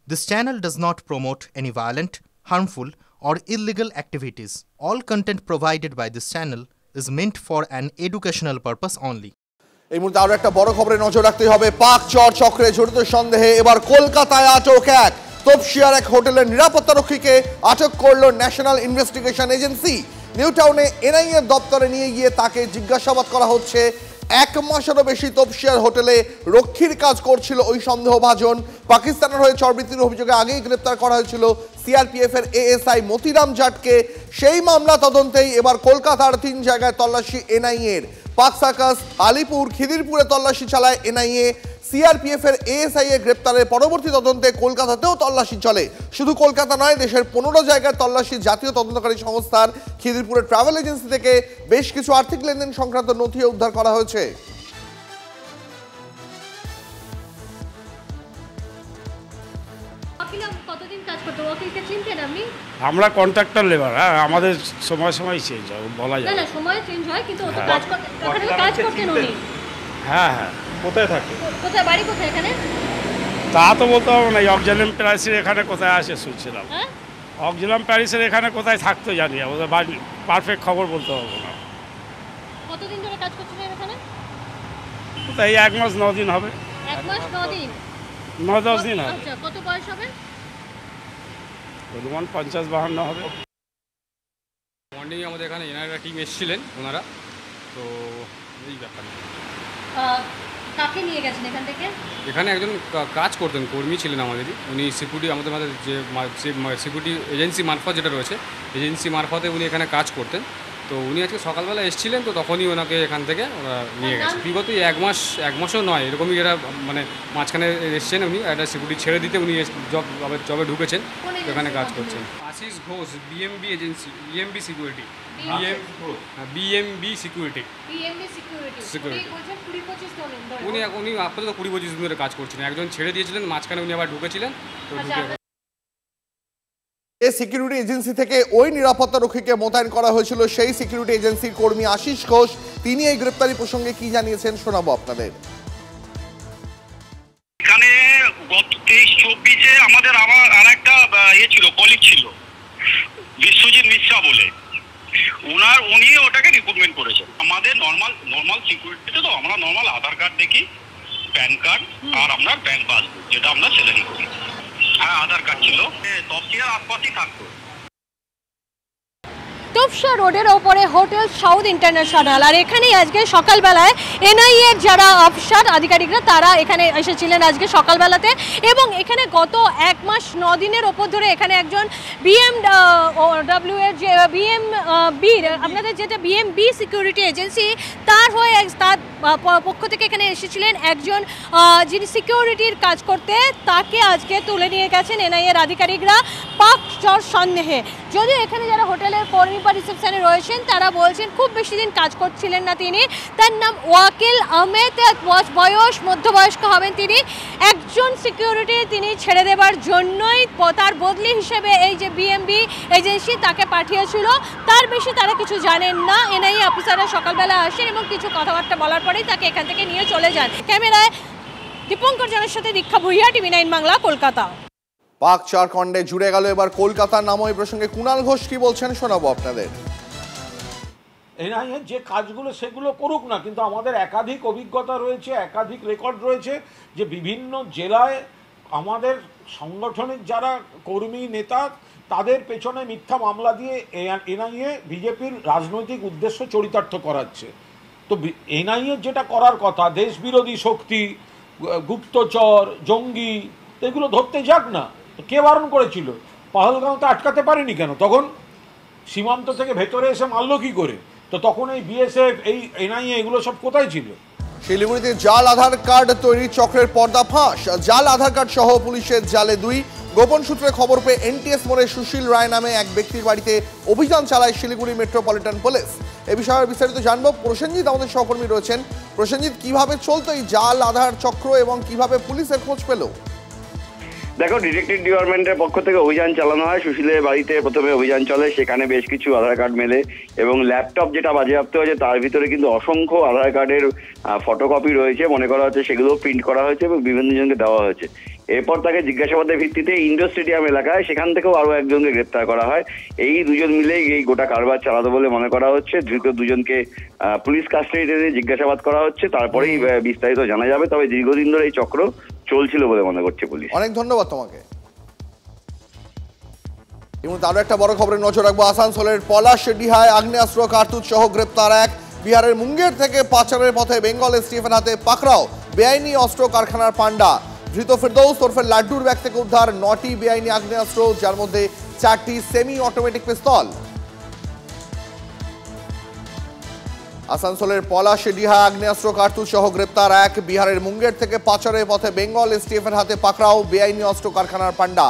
This channel does not promote any violent, harmful, or illegal activities. All content provided by this channel is meant for an educational purpose only. এই মুহূর্তে আরো একটা বড় খবরে নজর রাখতে হবে। পাক চর চক্রে জড়িত সন্দেহে এবার কলকাতায় আটক এক তপসিয়ার এক হোটেলের নিরাপত্তারক্ষীকে আটক করলো ন্যাশনাল ইনভেস্টিগেশন এজেন্সি। নিউ টাউনে এনআইএ দপ্তরে নিয়ে গিয়ে তাকে জিজ্ঞাসাবাদ করা হচ্ছে। এক মাসেরও বেশি তপসিয়ার হোটেলে রক্ষীর কাজ করছিল ওই সন্দেহভাজন। পাকিস্তানের হয়ে চরবৃত্তির অভিযোগে আগেই গ্রেপ্তার করা হয়েছিল সিআরপিএফ এর এএসআই মতিরাম জাটকে। সেই মামলা তদন্তেই এবার কলকাতার 3 জায়গায় তল্লাশি এনআইএর। পাক সার্কাস, আলিপুর, খিদিরপুরে তল্লাশি চালায় এনআইএ। সিআরপিএফ এর এএসআই এর গ্রেপ্তারের পরবর্তী তদন্তে কলকাতাতেও তল্লাশি চলে। শুধু কলকাতা নয়, দেশের 15 জায়গায় তল্লাশি জাতীয় তদন্তকারী সংস্থার। খিদিরপুরের ট্রাভেল এজেন্সি থেকে বেশ কিছু আর্থিক লেনদেন সংক্রান্ত নথি উদ্ধার করা হয়েছে। আমরা কন্ট্রাক্টর লেবার, আমাদের সময় সময় চেঞ্জ হয়, বলা যায় না সময় চেঞ্জ হয়, কিন্তু ও তো কাজ করতেন উনি। হ্যাঁ হ্যাঁ। কোথায় থাকে, কোথায় বাড়ি, কোথায় এখানে তা তো বলতে হবে না। অক্সিলাম প্যারিসের এখানে কোথায় আসে শুনছিলাম। অক্সিলাম প্যারিসের এখানে কোথায় থাকতো জানি, ওদের পারফেক্ট খবর বলতে হবে না। কতদিন ধরে কাজ করছিলেন এখানে? কোথায় 1 মাস 9 দিন হবে। 1 মাস 9 দিন, 9-10 দিন হবে। আচ্ছা, কত বয়স হবে? অনুমান 50-52 হবে। মর্নিং আমাদের এখানে এনআইএর টিম এসেছিলেন ওনারা, তো এই ব্যাপার। কাকে নিয়ে গেছেন এখান থেকে? এখানে একজন কাজ করতেন, কর্মী ছিলেন আমাদেরই। উনি সিকিউরিটি, আমাদের যে সিকিউরিটি এজেন্সি মারফত যেটা রয়েছে, এজেন্সি মারফতে উনি এখানে কাজ করতেন। তো উনি আজকে সকালবেলা এসেছিলেন, তো তখনই ওনাকে এখান থেকে ওরা নিয়ে গেছে। বিগত 1 মাসও নয়, এরকমই এরা মানে মাঝখানে এসছেন। উনি একটা সিকিউরিটি ছেড়ে দিতে উনি জবে ঢুকেছেন, এখানে কাজ করছেন। Ashish Ghosh, BMB agency, BMB security, BMB security. উনি আপাতত 20-25 দিন ধরে কাজ করছেন। একজন ছেড়ে দিয়েছিলেন, মাঝখানে উনি আবার ঢুকেছিলেন। তো এই সিকিউরিটি এজেন্সি থেকে ওই নিরাপত্তা রক্ষীকে মোতায়েন করা হয়েছিল সেই সিকিউরিটি এজেন্সির কর্মী আশিস ঘোষ। তিনি এই গ্রেপ্তারি প্রসঙ্গে কি জানিয়েছেন শোনাবো আপনাদের। এখানে গত 23-24-এ আমার আরেকটা ছিল, কলিগ ছিল, বিশ্বজিৎ মিশ্রা বলে। উনি ওটাকে রিক্রুটমেন্ট করেছেন। আমাদের নর্মাল সিকিউরিটিতে তো আমরা নর্মাল আধার কার্ড দেখি, প্যান কার্ড আর আপনার ব্যাংক পাসবুক, যেটা আমরা স্যালারি করি। হ্যাঁ, আধার কার্ড ছিল, তপসিয়ার আশপাশেই থাকতো। তপসিয়া রোডের ওপরে হোটেল সাউথ ইন্টারন্যাশনাল, আর এখানেই আজকে সকালবেলায় এনআইএ এর যারা অফিসার আধিকারিকরা তারা এখানে এসেছিলেন আজকে সকালবেলাতে। এবং এখানে গত 1 মাস 9 দিনের ওপর ধরে এখানে একজন বিএমডব্লিউ এর যে বিএমবি, আপনাদের যেটা বিএমবি সিকিউরিটি এজেন্সি, তার পক্ষ থেকে এখানে এসেছিলেন একজন যিনি সিকিউরিটির কাজ করতে। তাকে আজকে তুলে নিয়ে গেছেন এনআইএ এর আধিকারিকরা পাক চর সন্দেহে। যদিও এখানে যারা হোটেলের কর্মী বা রিসেপশনে রয়েছেন তারা বলছেন খুব বেশি দিন কাজ করছিলেন না তিনি। তার নাম ওয়াকিল আহমেদ, বয়স মধ্যবয়স্ক হবেন তিনি। একজন সিকিউরিটি তিনি ছেড়ে দেবার জন্যই তার বদলি হিসেবে এই যে বিএমবি এজেন্সি তাকে পাঠিয়েছিল। তার বেশি তারা কিছু জানেন না। এনআইএ অফিসাররা সকালবেলা আসেন এবং কিছু কথাবার্তা বলার পরেই তাকে এখান থেকে নিয়ে চলে যান। ক্যামেরায় দীপঙ্কর জনের সাথে দীক্ষা ভুইয়া, TV9 বাংলা, কলকাতা। পাক চার খণ্ডে জুড়ে গেল এবার কলকাতার নাম। এই প্রসঙ্গে কুণাল ঘোষ কি বলছেন শোনাবো আপনাদের। এনআইএ যে কাজগুলো সেগুলো করুক না, কিন্তু আমাদের একাধিক অভিজ্ঞতা রয়েছে, একাধিক রেকর্ড রয়েছে যে বিভিন্ন জেলায় আমাদের সাংগঠনিক যারা কর্মী নেতা তাদের পেছনে মিথ্যা মামলা দিয়ে এনআইএ বিজেপির রাজনৈতিক উদ্দেশ্য চরিতার্থ করাচ্ছে। তো এনআইএ যেটা করার কথা, দেশ বিরোধী শক্তি, গুপ্তচর, জঙ্গি, এগুলো ধরতে যাক না। তো কে বারণ করেছিল? পাহলগাঁও তো আটকাতে পারেনি কেন? তখন সীমান্ত থেকে ভেতরে এসে মারলো কি করে? তো তখন এই বিএসএফ, এই এনআইএ, এগুলো সব কোথায় ছিল? শিলিগুড়িতে জাল আধার কার্ড তৈরির চক্রের পর্দাফাঁস। জাল আধার কার্ড সহ পুলিশের জালে 2। গোপন সূত্রে খবর পেয়ে এনটিএস মোড়ে সুশীল রায় নামে এক ব্যক্তির বাড়িতে অভিযান চালায় শিলিগুড়ি মেট্রোপলিটন পুলিশ। এ বিষয়ে বিস্তারিত জানবো। প্রসেনজিৎ আমাদের সহকর্মী রয়েছেন। প্রসেনজিৎ, কিভাবে চলতো এই জাল আধার চক্র এবং কিভাবে পুলিশের খোঁজ পেল? দেখো, ডিটেকটিভ ডিপার্টমেন্টের পক্ষ থেকে অভিযান চালানো হয়। সুশীলের বাড়িতে প্রথমে অভিযান চলে, সেখানে বেশ কিছু আধার কার্ড মেলে এবং ল্যাপটপ যেটা বাজেয়াপ্ত হয়েছে তার ভিতরে কিন্তু অসংখ্য আধার কার্ডের ফটোকপি রয়েছে। মনে করা হচ্ছে সেগুলো প্রিন্ট করা হয়েছে এবং বিভিন্ন জনকে দেওয়া হয়েছে। এরপর তাকে জিজ্ঞাসাবাদের ভিত্তিতে ইন্ডোর স্টেডিয়াম এলাকায় সেখান থেকেও আরো একজনকে গ্রেপ্তার করা হয়। এই দুজন মিলেই এই গোটা কারবার চালাতো বলে মনে করা হচ্ছে। ধৃত দুজনকে পুলিশ কাস্টাডিতে জিজ্ঞাসাবাদ করা হচ্ছে, তারপরেই বিস্তারিত জানা যাবে। তবে দীর্ঘদিন ধরে এই চক্র চলছিল বলে মনে করছে পুলিশ। অনেক ধন্যবাদ তোমাকে। এবং আরো একটা বড় খবরে নজর রাখবো। আসানসোলের পলাশডিহায় আগ্নেয়াস্ত্র কার্তুজ সহ গ্রেপ্তার এক। বিহারের মুঙ্গের থেকে পাচারের পথে বেঙ্গল এসটিএফের হাতে পাকড়াও বেআইনি অস্ত্র কারখানার পান্ডা। ধৃত ফেরদৌস ওরফে লাড্ডুর ব্যাগ থেকে উদ্ধার 9টি বেআইনি আগ্নেয়াস্ত্র, যার মধ্যে 4টি সেমি অটোমেটিক পিস্তল। আসানসোলের পলাশডিহা আগ্নেয়াস্ত্র কার্তুজ সহ গ্রেপ্তার এক। বিহারের মুঙ্গের থেকে পাচারের পথে বেঙ্গল এসটিএফের হাতে পাকড়াও বেআইনি অস্ত্র কারখানার পান্ডা।